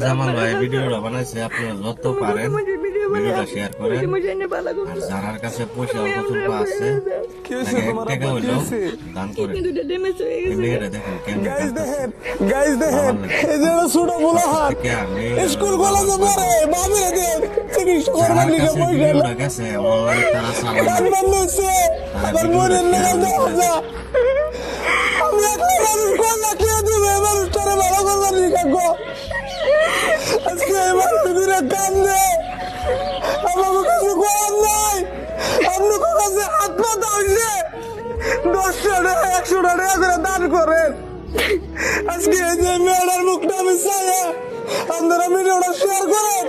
জামাল ভাই ভিডিওটা বানাইছে, আপনারা যত পারেন ভিডিওটা শেয়ার করেন। আর যার কাছে পয়সা প্রচুর আছে টাকা হইলেও দান করে। মেয়েরা দেখেন কেমন গাইজ দেখেন এই যে ছোট বলা হাত স্কুল কলেজে পড়ে বাবিরে দেন চিকিৎসা করবার লিগে পয়সা গেছে অনলাইন তারা কান বন্ধ হচ্ছে আবার মনের লেগে দেওয়া আমি একলা মানুষ কোন না খেয়ে দিবে মানুষটারে ভালো করবার লিগে গো আজকে এবার তুমিরা কাম দে আমার কাছে করার নাই আপনার কাছে হাত পাতা হইছে 10 টাকা 100 টাকা করে দান করেন আজকে এই যে মেয়েটার মুখটা আমি চাই আপনারা ভিডিওটা শেয়ার করেন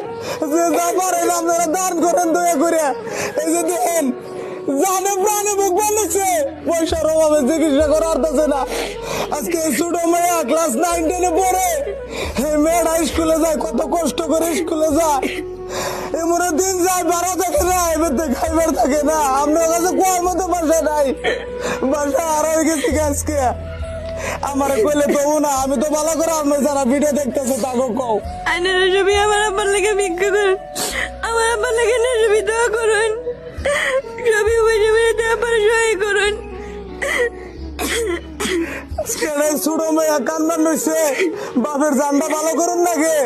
যে যা পারেন আপনারা দান করেন দয়া করে এই যে দেখেন জানে প্রাণে মুখ বানিয়েছে পয়সার অভাবে চিকিৎসা করা আসতেছে না আজকে ছোট মেয়ে ক্লাস 9-10 পড়ে এই মেয়েটা স্কুলে যায় কত কষ্ট করে স্কুলে যায় এমন দিন যায় বারো থাকে না এবার খাইবার থাকে না আপনার কাছে কোয়ার মতো বাসা নাই বাসা হারাই গেছি আজকে আমার কইলে তো না আমি তো ভালো করে আপনার যারা ভিডিও দেখতেছে তাকে কও ছবি আমার আব্বার লেগে ভিক্ষা করুন আমার আব্বার লেগে ছবি দোয়া করুন ছবি বসে বসে দেওয়ার সহায় করুন ছোট মেয়ে কান্দান হইছে বাপের জানটা ভালো করুন নাকি